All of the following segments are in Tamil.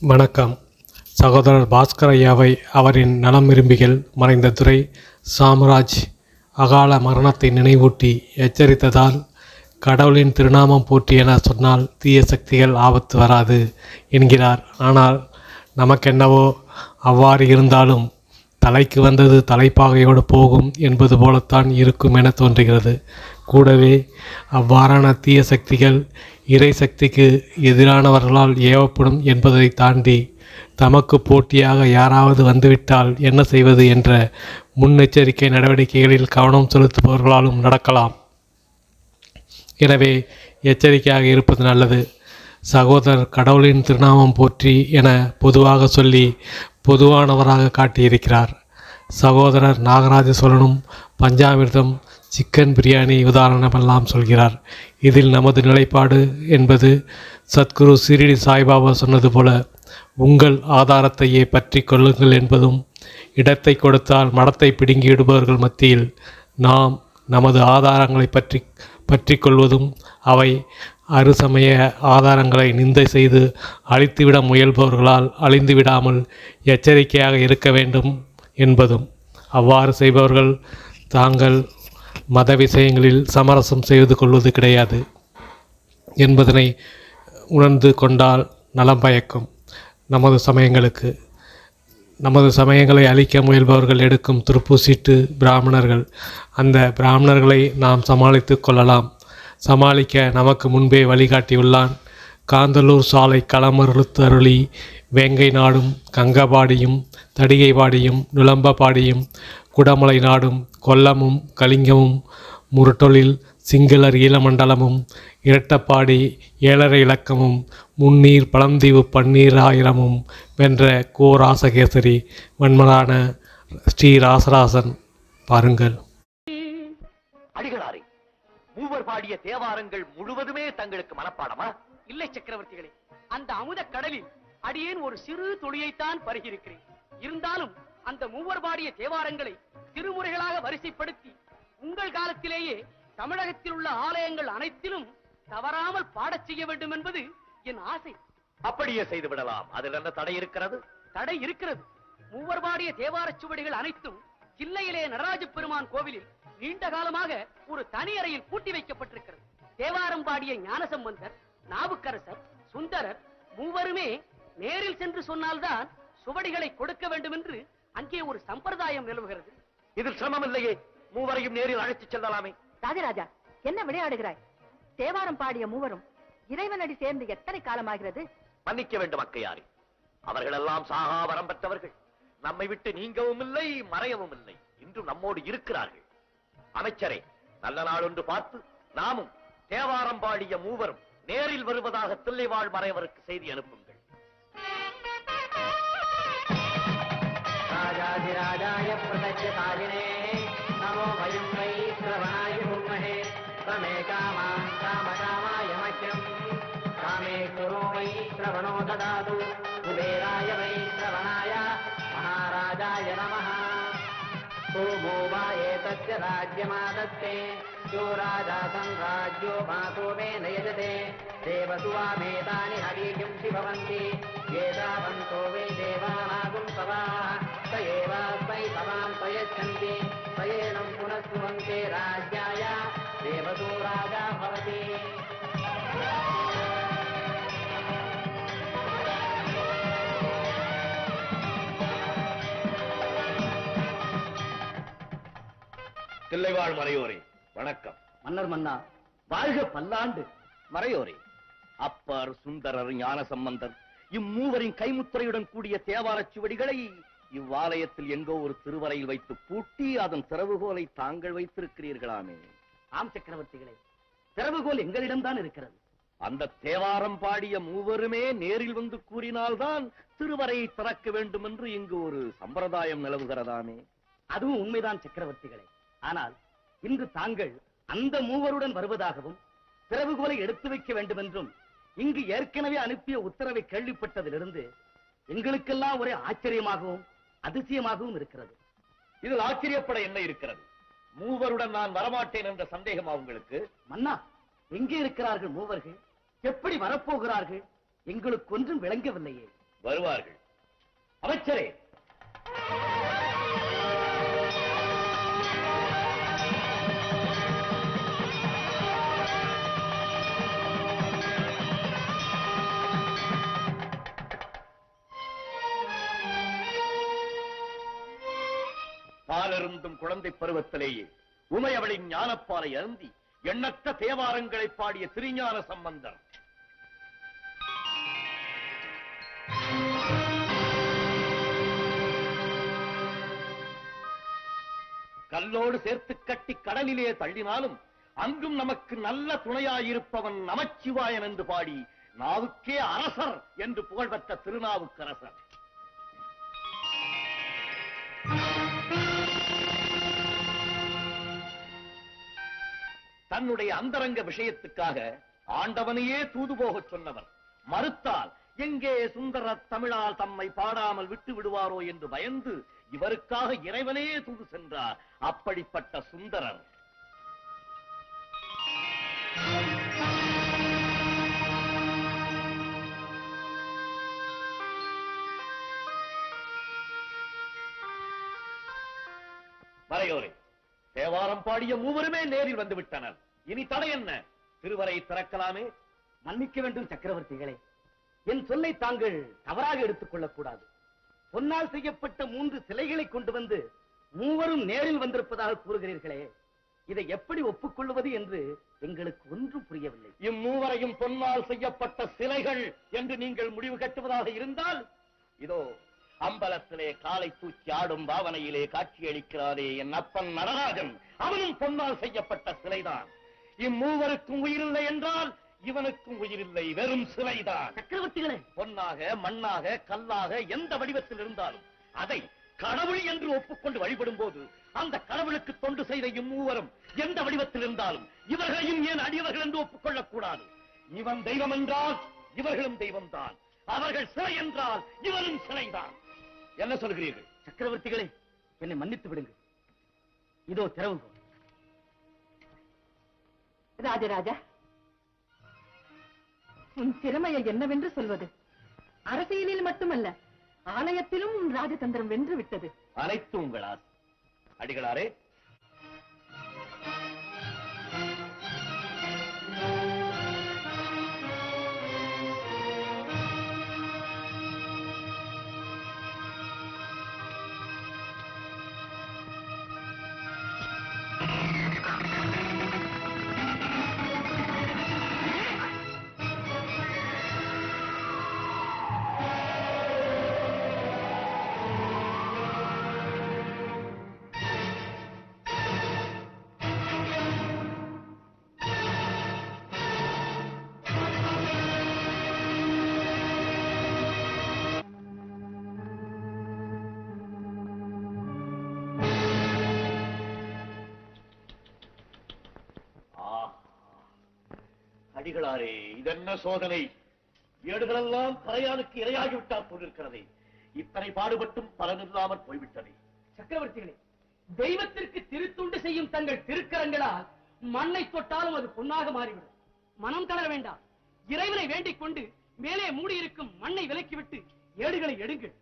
வணக்கம். சகோதரர் பாஸ்கர் ஐயாவை அவரின் நலம் விரும்பிகள் மறைந்த துரை சாம்ராஜ் அகால மரணத்தை நினைவூட்டி எச்சரித்ததால், கடவுளின் திருநாமம் போற்றி என சொன்னால் தீய சக்திகள் ஆபத்து வராது என்கிறார். ஆனால் நமக்கென்னவோ அவ்வாறு இருந்தாலும் தலைக்கு வந்தது தலைப்பாகையோடு போகும் என்பது போலத்தான் இருக்கும் என தோன்றுகிறது. கூடவே அவ்வாறான தீய சக்திகள் இறை சக்திக்கு எதிரானவர்களால் ஏவப்படும் என்பதை தாண்டி தமக்கு போட்டியாக யாராவது வந்துவிட்டால் என்ன செய்வது என்ற முன்னெச்சரிக்கை நடவடிக்கைகளில் கவனம் செலுத்துபவர்களாலும் நடக்கலாம். எனவே எச்சரிக்கையாக இருப்பது நல்லது. சகோதரர் கடவுளின் திருநாமம் போற்றி என பொதுவாக சொல்லி பொதுவானவராக காட்டியிருக்கிறார். சகோதரர் நாகராஜ சோழனும் பஞ்சாமிர்தம், சிக்கன் பிரியாணி உதாரணமெல்லாம் சொல்கிறார். இதில் நமது நிலைப்பாடு என்பது சத்குரு சிரிடி சாய்பாபா சொன்னது போல உங்கள் ஆதாரத்தையே பற்றி கொள்ளுங்கள் என்பதும், இடத்தை கொடுத்தால் மடத்தை பிடுங்கிவிடுபவர்கள் மத்தியில் நாம் நமது ஆதாரங்களை பற்றி கொள்வதும், அவை அறுசமய ஆதாரங்களை நிந்தை செய்து அழித்துவிட முயல்பவர்களால் அழிந்துவிடாமல் எச்சரிக்கையாக இருக்க வேண்டும் என்பதும், அவ்வாறு செய்பவர்கள் தாங்கள் மத விஷயங்களில் சமரசம் செய்து கொள்வது கிடையாது என்பதனை உணர்ந்து கொண்டால் நலம் பயக்கும். நமது சமயங்களை அழிக்க முயல்பவர்கள் எடுக்கும் துருப்புச்சீட்டு பிராமணர்கள். அந்த பிராமணர்களை நாம் சமாளித்து கொள்ளலாம். சமாளிக்க நமக்கு முன்பே வழிகாட்டியுள்ளான். காந்தலூர் சாலை களமறுத்தருளி வேங்கை நாடும் கங்கபாடியும் தடிகைபாடியும் நுளம்பபாடியும் குடமலை நாடும் கொல்லமும் கலிங்கமும் முரட்டொழில் சிங்களர் ஈழமண்டலமும் இரட்டப்பாடி ஏழரை இலக்கமும் முன்னீர் பழந்தீவு பன்னீர் ஆயிரமும் வென்ற கோ ராசகேசரி வன்மனான ஸ்ரீ ராசராசன். பாருங்கள். அடிகளாரே, மூவர் பாடிய தேவாரங்கள் முழுவதுமே தங்களுக்கு மனப்பாடமா? இல்லை சக்கரவர்த்திகளே, அந்த அமுத கடலில் அடியேன் ஒரு சிறு துளியைத்தான் பருகியிருக்கிறேன். இருந்தாலும் அந்த மூவர் பாடிய தேவாரங்களை திருமுறைகளாக வரிசைப்படுத்தி உங்கள் காலத்திலேயே தமிழகத்தில் உள்ள ஆலயங்கள் அனைத்திலும் தவறாமல் பாடச் செய்ய வேண்டும் என்பது என் ஆசை. அப்படியே செய்து விடலாம். அதில் என்ன தடை இருக்கிறது? தடை இருக்கிறது. மூவர் பாடிய தேவார சுவடிகள் அனைத்தும் கிள்ளையிலே நடராஜ பெருமான் கோவிலில் நீண்ட காலமாக ஒரு தனி அறையில் பூட்டி வைக்கப்பட்டிருக்கிறது. தேவாரம் பாடிய ஞானசம்பந்தர், நாவுக்கரசர், சுந்தரர் மூவருமே நேரில் சென்று சொன்னால்தான் சுவடிகளை கொடுக்க வேண்டும் என்று அங்கே ஒரு சம்பிரதாயம் நிலவுகிறது. இதில் சிரமம் இல்லையே, மூவரையும் நேரில் அழைத்துச் செல்லலாமே. ராஜராஜா, என்ன விளையாடுகிறாய்? தேவாரம் பாடிய மூவரும் இறைவனடி சேர்ந்து எத்தனை காலமாகிறது? மன்னிக்க வேண்டும் அக்கையாரி, அவர்களெல்லாம் சாகா வரம் பெற்றவர்கள். நம்மை விட்டு நீங்கவும் இல்லை, மறையவும் இல்லை. இன்றும் நம்மோடு இருக்கிறார்கள். அமைச்சரே, நல்ல நாள் ஒன்று பார்த்து நாமும் தேவாரம் பாடிய மூவரும் நேரில் வருவதாக தில்லைவாழ் மறையவருக்கு செய்தி அனுப்புங்கள். ராஜாதிராஜாய பிரதட்சதாயினே நமோ வயம் வை ஸ்ரவணாய குர்மஹே தமே காமான் காமகாமாய மச்யம் காமேஸ்வரோ வை ஸ்ரவணோ ததாது குபேராய வை ஸ்ரவணாய மகாராஜாய நமः. சோமோ வா ஏதஸ்ய ராஜ்யமாதஸ்தே யோ ராஜா சம்ராஜ்யோ மாசோமேன யஜதே தேவசுவாமேதானி ஹரிகிம்சி பவந்தி ஏதாவந்தோ வே தேவானாகும் சவாः स एवास्मै सवां प्रयच्छन्ति सयेनं पुनः सुवन्ते राज्याय देवतो राजा भवति. தில்லைவாழ் மறையோரே வணக்கம். மன்னர் மன்னா, வாழ்க பல்லாண்டு. மறையோரே, அப்பர், சுந்தரர், ஞானசம்பந்தர் இம்மூவரின் கைமுத்திரையுடன் கூடிய தேவாரச் சுவடிகளை இவ்வாலயத்தில் எங்கோ ஒரு திருவறையில் வைத்து பூட்டி அதன் திறவுகோலை தாங்கள் வைத்திருக்கிறீர்களாமே? ஆம் சக்கரவர்த்திகளே, திறவுகோல் எங்களிடம்தான் இருக்கிறது. அந்த தேவாரம் பாடிய மூவருமே நேரில் வந்து கூறினால்தான் திருவறையை திறக்க வேண்டும் என்று இங்கு ஒரு சம்பிரதாயம் நிலவுகிறதாமே? அதுவும் உண்மைதான் சக்கரவர்த்திகளே. ஆனால் இன்று தாங்கள் அந்த மூவருடன் வருவதாகவும் திறவுகோலை எடுத்து வைக்க வேண்டும் என்றும் இங்கு ஏற்கனவே அனுப்பிய உத்தரவை கேள்விப்பட்டதிலிருந்து எங்களுக்கெல்லாம் ஒரே ஆச்சரியமாகவும் அதிசயமாகவும் இருக்கிறது. இதில் ஆச்சரியப்பட என்ன இருக்கிறது? மூவருடன் நான் வரமாட்டேன் என்ற சந்தேகமா உங்களுக்கு? மன்னா, எங்கே இருக்கிறார்கள் மூவர்கள்? எப்படி வரப்போகிறார்கள்? எங்களுக்கு ஒன்றும் விளங்கவில்லையே. வருவார்கள். அமைச்சரே, பாலருந்தும் குழந்தை பருவத்திலேயே உமையவளின் ஞானப்பாலை அருந்தி எண்ணற்ற தேவாரங்களை பாடிய திருஞான சம்பந்தர் கல்லோடு சேர்த்து கட்டி கடலிலே தள்ளினாலும் அங்கும் நமக்கு நல்ல துணையாயிருப்பவன் நமச்சிவாயன் என்று பாடி நாவுக்கே அரசர் என்று புகழ்பெற்ற திருநாவுக்கரசர். தன்னுடைய அந்தரங்க விஷயத்துக்காக ஆண்டவனையே தூது போகச் சொன்னவர். மறுத்தால் எங்கே சுந்தர தமிழால் தம்மை பாடாமல் விட்டு விடுவாரோ என்று பயந்து இவருக்காக இறைவனே தூது சென்றார். அப்படிப்பட்ட சுந்தரர் மறையோரே, தேவாரம் பாடிய மூவருமே நேரில் வந்து விட்டனர். இனி தடை என்ன? திருவரை திறக்கலாமே. மன்னிக்க வேண்டும் சக்கரவர்த்திகளே, என் சொல்லை தாங்கள் தவறாக எடுத்துக் கொள்ளக்கூடாது. பொன்னால் செய்யப்பட்ட 3 சிலைகளை கொண்டு வந்து மூவரும் நேரில் வந்திருப்பதாக கூறுகிறீர்களே, இதை எப்படி ஒப்புக்கொள்வது என்று எங்களுக்கு ஒன்றும் புரியவில்லை. இம்மூவரையும் பொன்னால் செய்யப்பட்ட சிலைகள் என்று நீங்கள் முடிவு கட்டுவதாக இருந்தால், இதோ அம்பலத்திலே காலை தூக்கி ஆடும் பாவனையிலே காட்சியளிக்கிறாரே என் அப்பன் நடராஜன், அவனும் பொன்னால் செய்யப்பட்ட சிலைதான். இம்மூவருக்கும் உயிரில்லை என்றால் இவனுக்கும் உயிரில்லை, வெறும் சிலைதான். சக்கரவர்த்திகளே, பொன்னாக மண்ணாக கல்லாக எந்த வடிவத்தில் இருந்தாலும் அதை கடவுள் என்று ஒப்புக்கொண்டு வழிபடும் போது அந்த கடவுளுக்கு தொண்டு செய்த இம்மூவரும் எந்த வடிவத்தில் இருந்தாலும் இவர்களையும் ஏன் அடியவர்கள் என்று ஒப்புக்கொள்ளக் கூடாது. இவன் தெய்வம் என்றால் இவர்களும் தெய்வம்தான், அவர்கள் சிலை என்றால் இவரும் சிலைதான். என்ன சொல்கிறீர்கள்? சக்கரவர்த்திகளே, என்னை மன்னித்து விடுங்கள். இதோ திறவுகோல். ராஜராஜா, உன் திறமையை என்னவென்று சொல்வது? அரசியலில் மட்டுமல்ல, ஆலயத்திலும் உன் ராஜதந்திரம் வென்று விட்டது. அனைத்து உங்களால். அடிகளாரே, அடிகளாரே, இதென்ன சோதனை? ஏடுகளெல்லாம் கரையானுக்கு இரையாகிவிட்டார் போலிருக்கிறதே. இத்தனை பாடுபட்டும் பலனில்லாமல் போய்விட்டதே. சக்கரவர்த்திகளே, தெய்வத்திற்கு திருத்துண்டு செய்யும் தங்கள் திருக்கரங்களால் மண்ணை தொட்டாலும் அது பொன்னாக மாறிவிடும். மனம் தளர வேண்டாம். இறைவனை வேண்டிக் கொண்டு மேலே மூடியிருக்கும் மண்ணை விலக்கிவிட்டு ஏடுகளை எடுங்கள்.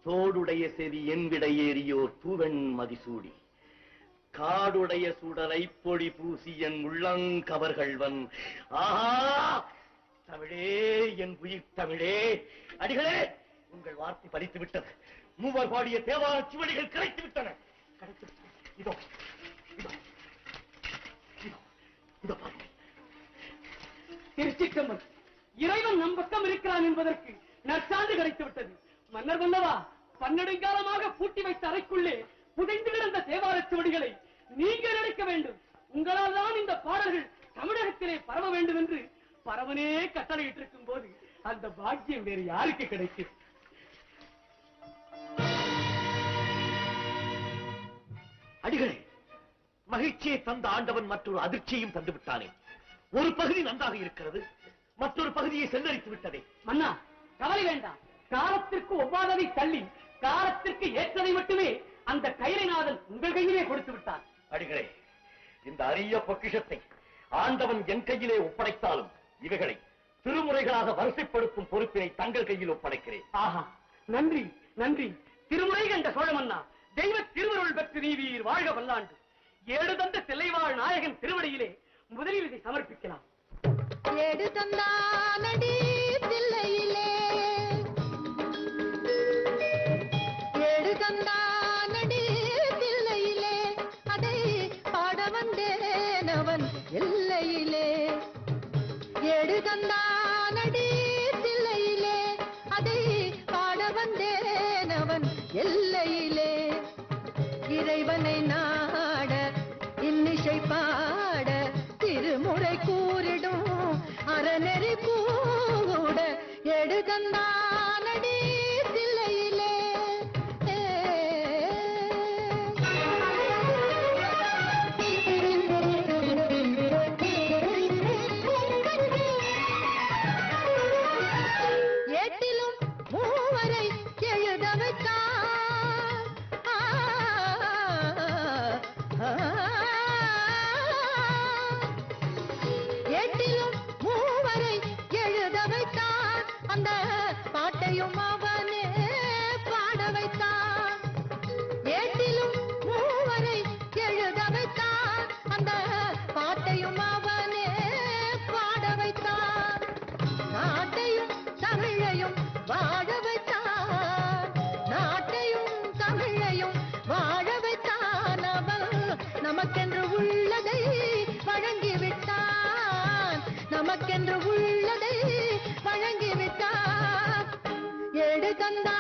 தோடுடைய செவி என்விடை ஏறியோர் தூவெண் மதிசூடி, காடுடைய சுடலை பொடி பூசி என் உள்ளங்கவர்கள்வன். ஆஹா, தமிழே, என் உயிர் தமிழே! அடிகளே, உங்கள் வார்த்தை பலித்து விட்டது. மூவர் பாடிய தேவார சுவடிகள் கிடைத்து விட்டன. இதோ இதோ இதோ இதோ பாருங்கள். திருச்சிற்றம்பலம், இறைவன் நம் பக்கம் இருக்கிறான் என்பதற்கு நற்சான்று கிடைத்து விட்டது. மன்னர் மன்னவா, பன்னெடுங்காலமாக பூட்டி வைத்த அறைக்குள்ளே புதைந்து கிடந்த தேவார சுவடிகளை நீங்கள் எடுக்க வேண்டும். உங்களால் தான் இந்த பாடல்கள் தமிழகத்திலே பரவ வேண்டும் என்று பரவனே கட்டளையிட்டிருக்கும் போது அந்த பாக்கியம் வேறு யாருக்கு கிடைக்கும்? அடிகளே, மகிழ்ச்சியை தந்த ஆண்டவன் மற்றொரு அதிர்ச்சியையும் தந்து விட்டானே. ஒரு பகுதி நன்றாக இருக்கிறது, மற்றொரு பகுதியை செல்லரித்து விட்டதே. மன்னா, கவலை வேண்டாம். காலத்திற்கு ஒவ்வாததை தள்ளி காலத்திற்கு ஏற்றதை மட்டுமே அந்த கைலைநாதன் உங்கள் கையிலே கொடுத்து விட்டார். அடிகளே, இந்த அரிய பொக்கிஷத்தை ஆண்டவன் என் கையிலே ஒப்படைத்தாலும் இவைகளை திருமுறைகளாக வரிசைப்படுத்தும் பொறுப்பினை தங்கள் கையில் ஒப்படைக்கிறேன். ஆஹா, நன்றி நன்றி. திருமுறை கண்ட சோழ மன்னா, தெய்வ திருவருள் பெற்று நீவீர் வாழ்க வல்லாண்டு. ஏடு தந்த தில்லைவாழ் நாயகன் திருவடியிலே முதலில் இதை சமர்ப்பிக்கலாம். ஏடு தந்தானடி தில்லையிலே, ஏடு தந்தானடி தில்லையிலே, அதை பாட வந்தேன் அவன் எல்லையிலே. ஏடு தந்தானடி தில்லையிலே, அதை பாட வந்தேன் அவன் எல்லையிலே. இறைவனை நாட இன்னிசை பாட திருமுறை கூறிடும் அறநெறி கூட எடுகந்தானடி தில்லையிலே. ஏட்டிலும் மூவரை எழுத வைத்தார். ஏட்டிலும் மூவரை எழுத வைத்தான், அந்த பாட்டையும் அவனே பாட வைத்தான். ஏட்டிலும் மூவரை எழுத வைத்தான், அந்த பாட்டையும் அவனே பாட வைத்தான். நாட்டையும் தமிழையும் வாழ வைத்தான், நாட்டையும் தமிழையும் வாழ வைத்தான். அவன் நமக்கென்று உள்ளதை வழங்கிவிட்டான், நமக்கென்று உள்ளதை வழங்கிவிட்டான். ஏடு தந்தான்